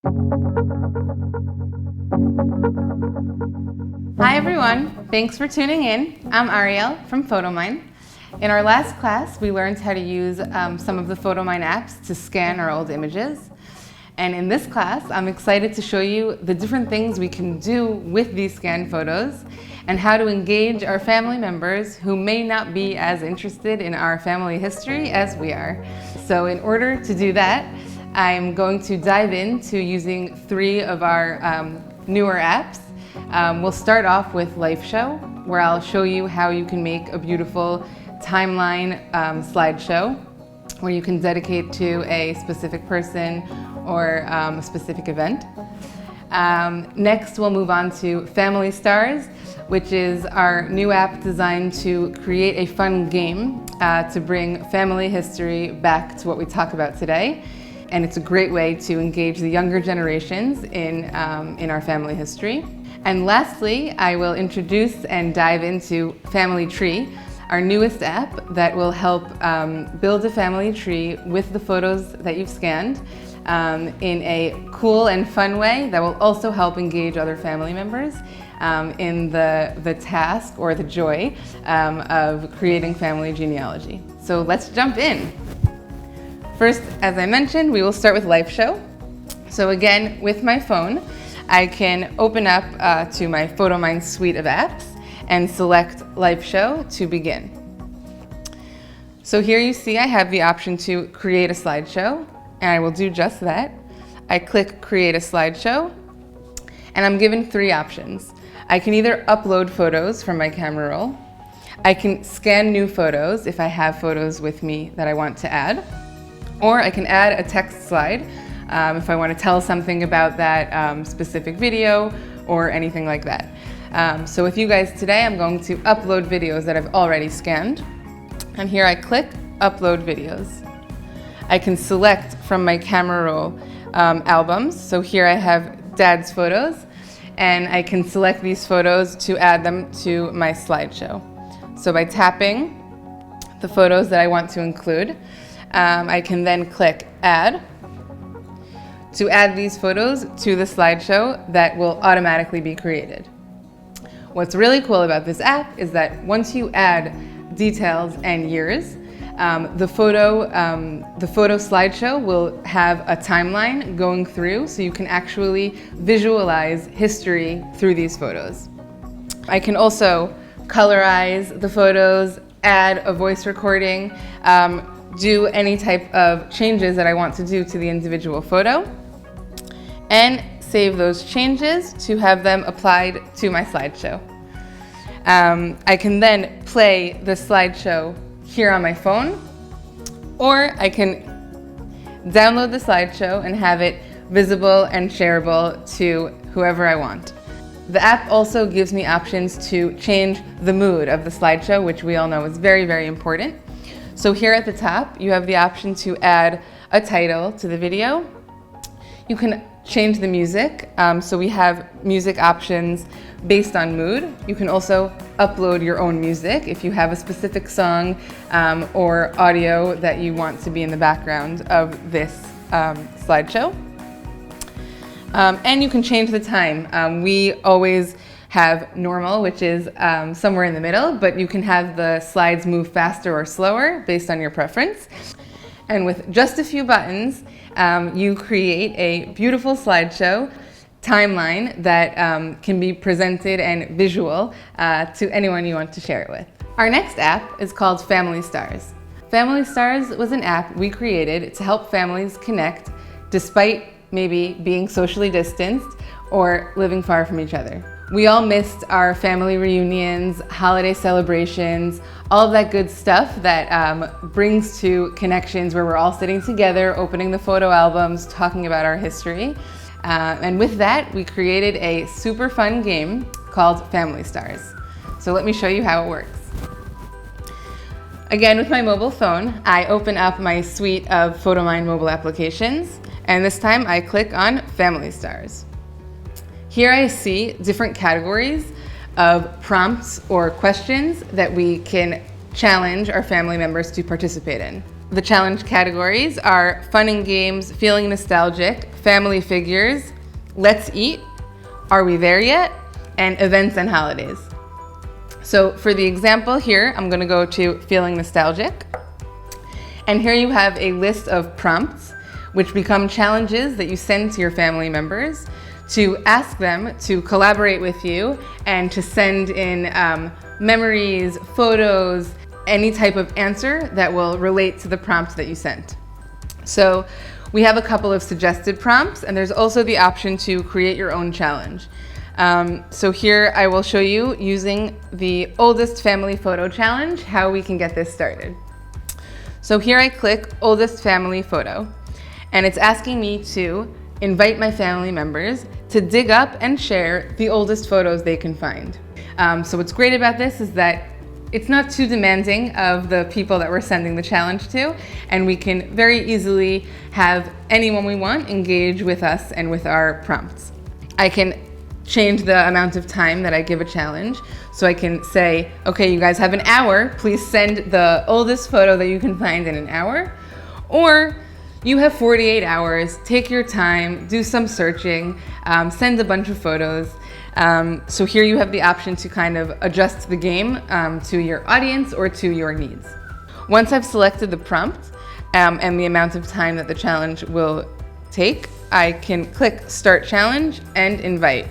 Hi everyone, thanks for tuning in. I'm Ariel from Photomyne. In our last class, we learned how to use some of the Photomyne apps to scan our old images. And in this class, I'm excited to show you the different things we can do with these scanned photos and how to engage our family members who may not be as interested in our family history as we are. So in order to do that, I'm going to dive into using 3 of our newer apps. We'll start off with Life Show, where I'll show you how you can make a beautiful timeline slideshow where you can dedicate to a specific person or a specific event. Next, we'll move on to Family Stars, which is our new app designed to create a fun game to bring family history back to what we talk about today. And it's a great way to engage the younger generations in our family history. And lastly, I will introduce and dive into Family Tree, our newest app that will help build a family tree with the photos that you've scanned in a cool and fun way that will also help engage other family members in the task or the joy of creating family genealogy. So let's jump in. First, as I mentioned, we will start with Life Show. So again, with my phone, I can open up to my Photomyne suite of apps and select Life Show to begin. So here you see I have the option to create a slideshow, and I will do just that. I click Create a Slideshow, and I'm given 3 options. I can either upload photos from my camera roll, I can scan new photos if I have photos with me that I want to add, or I can add a text slide if I want to tell something about that specific video or anything like that. So with you guys today, I'm going to upload videos that I've already scanned. And here I click Upload Videos. I can select from my camera roll albums. So here I have Dad's photos, and I can select these photos to add them to my slideshow. So by tapping the photos that I want to include, I can then click Add to add these photos to the slideshow that will automatically be created. What's really cool about this app is that once you add details and years, the photo slideshow will have a timeline going through, so you can actually visualize history through these photos. I can also colorize the photos, add a voice recording, do any type of changes that I want to do to the individual photo, and save those changes to have them applied to my slideshow. I can then play the slideshow here on my phone, or I can download the slideshow and have it visible and shareable to whoever I want. The app also gives me options to change the mood of the slideshow, which we all know is very, very important. So here at the top, you have the option to add a title to the video. You can change the music, so we have music options based on mood. You can also upload your own music if you have a specific song or audio that you want to be in the background of this slideshow. And you can change the time. We always have normal, which is somewhere in the middle, but you can have the slides move faster or slower based on your preference. And with just a few buttons, you create a beautiful slideshow timeline that can be presented and visual to anyone you want to share it with. Our next app is called Family Stars. Family Stars was an app we created to help families connect despite maybe being socially distanced or living far from each other. We all missed our family reunions, holiday celebrations, all of that good stuff that brings to connections where we're all sitting together, opening the photo albums, talking about our history. And with that, we created a super fun game called Family Stars. So let me show you how it works. Again, with my mobile phone, I open up my suite of Photomyne mobile applications, and this time I click on Family Stars. Here I see different categories of prompts or questions that we can challenge our family members to participate in. The challenge categories are fun and games, feeling nostalgic, family figures, let's eat, are we there yet, and events and holidays. So for the example here, I'm going to go to feeling nostalgic. And here you have a list of prompts, which become challenges that you send to your family members to ask them to collaborate with you and to send in memories, photos, any type of answer that will relate to the prompt that you sent. So we have a couple of suggested prompts, and there's also the option to create your own challenge. So here I will show you, using the oldest family photo challenge, how we can get this started. So here I click oldest family photo, and it's asking me to invite my family members to dig up and share the oldest photos they can find. So what's great about this is that it's not too demanding of the people that we're sending the challenge to, and we can very easily have anyone we want engage with us and with our prompts. I can change the amount of time that I give a challenge. So I can say, okay, you guys have an hour, please send the oldest photo that you can find in an hour. Or you have 48 hours, take your time, do some searching, send a bunch of photos. So here you have the option to kind of adjust the game to your audience or to your needs. Once I've selected the prompt and the amount of time that the challenge will take, I can click Start Challenge and Invite.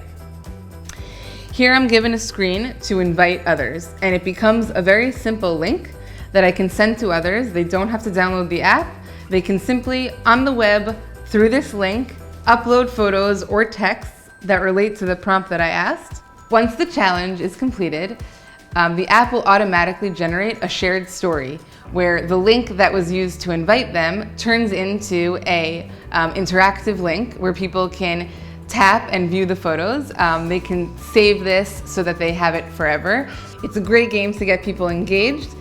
Here I'm given a screen to invite others, and it becomes a very simple link that I can send to others. They don't have to download the app. They can simply, on the web, through this link, upload photos or texts that relate to the prompt that I asked. Once the challenge is completed, the app will automatically generate a shared story where the link that was used to invite them turns into a interactive link where people can tap and view the photos. They can save this so that they have it forever. It's a great game to get people engaged.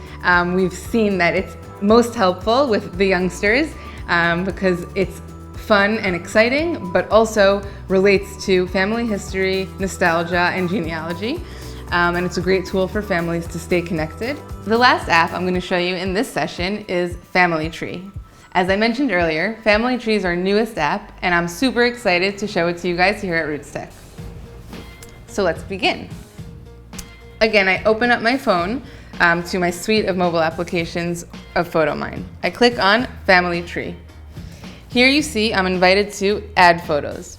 We've seen that it's most helpful with the youngsters because it's fun and exciting, but also relates to family history, nostalgia, and genealogy. And it's a great tool for families to stay connected. The last app I'm going to show you in this session is Family Tree. As I mentioned earlier, Family Tree is our newest app, and I'm super excited to show it to you guys here at RootsTech. So let's begin. Again, I open up my phone to my suite of mobile applications of Photomyne. I click on Family Tree. Here you see I'm invited to add photos.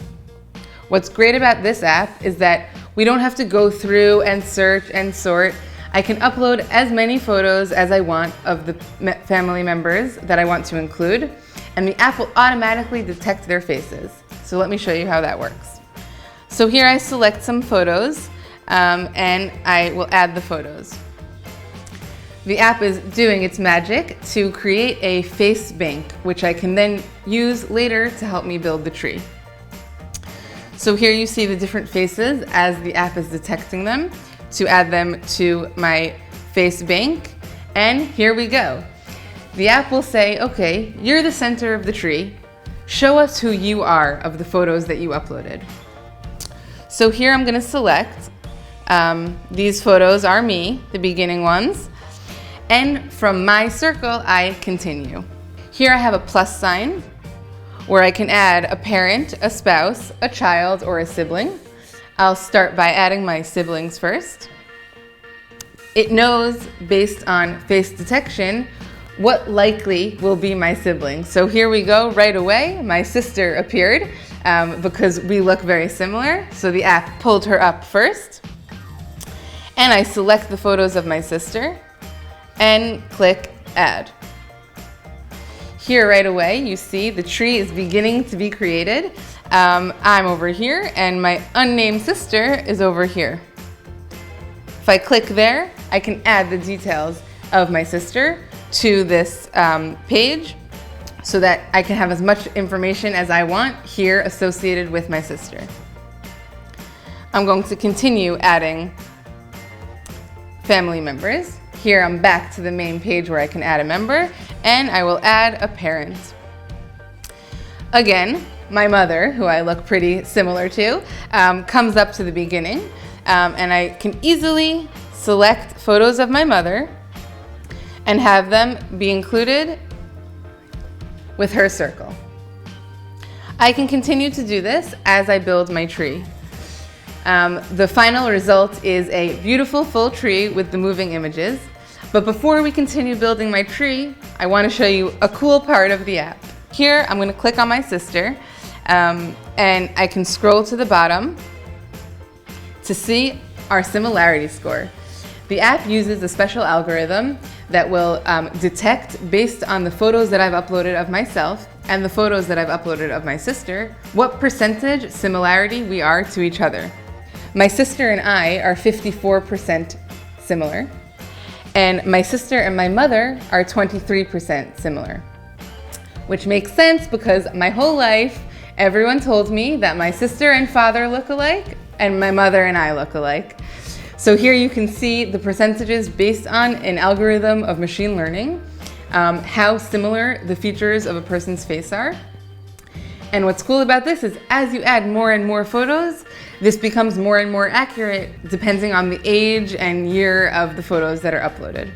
What's great about this app is that we don't have to go through and search and sort. I can upload as many photos as I want of the family members that I want to include, and the app will automatically detect their faces. So let me show you how that works. So here I select some photos, and I will add the photos. The app is doing its magic to create a face bank, which I can then use later to help me build the tree. So here you see the different faces as the app is detecting them, to add them to my face bank, and here we go. The app will say, okay, you're the center of the tree. Show us who you are of the photos that you uploaded. So here I'm going to select, these photos are me, the beginning ones, and from my circle I continue. Here I have a plus sign where I can add a parent, a spouse, a child, or a sibling. I'll start by adding my siblings first. It knows, based on face detection, what likely will be my sibling. So here we go, right away, my sister appeared because we look very similar. So the app pulled her up first. And I select the photos of my sister and click Add. Here right away, you see the tree is beginning to be created. I'm over here and my unnamed sister is over here. If I click there, I can add the details of my sister to this page so that I can have as much information as I want here associated with my sister. I'm going to continue adding family members. Here I'm back to the main page where I can add a member, and I will add a parent. Again, my mother, who I look pretty similar to, comes up to the beginning, and I can easily select photos of my mother and have them be included with her circle. I can continue to do this as I build my tree. The final result is a beautiful full tree with the moving images. But before we continue building my tree, I want to show you a cool part of the app. Here, I'm going to click on my sister, and I can scroll to the bottom to see our similarity score. The app uses a special algorithm that will detect, based on the photos that I've uploaded of myself and the photos that I've uploaded of my sister, what percentage similarity we are to each other. My sister and I are 54% similar, and my sister and my mother are 23% similar. Which makes sense because my whole life, everyone told me that my sister and father look alike and my mother and I look alike. So here you can see the percentages based on an algorithm of machine learning, how similar the features of a person's face are. And what's cool about this is as you add more and more photos, this becomes more and more accurate depending on the age and year of the photos that are uploaded.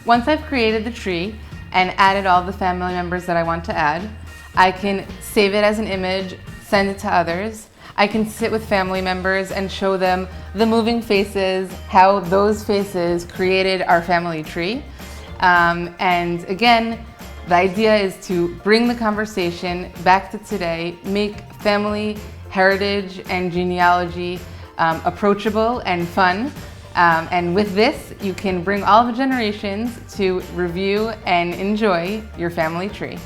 Once I've created the tree and added all the family members that I want to add, I can save it as an image, send it to others. I can sit with family members and show them the moving faces, how those faces created our family tree. And again, the idea is to bring the conversation back to today, make family, heritage, and genealogy approachable and fun. And with this, you can bring all the generations to review and enjoy your family tree.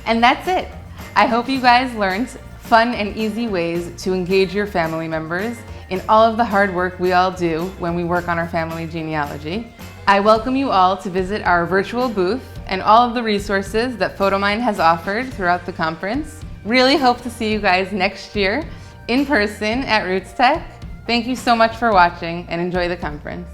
And that's it. I hope you guys learned fun and easy ways to engage your family members in all of the hard work we all do when we work on our family genealogy. I welcome you all to visit our virtual booth and all of the resources that Photomyne has offered throughout the conference. Really hope to see you guys next year in person at Roots Tech. Thank you so much for watching and enjoy the conference.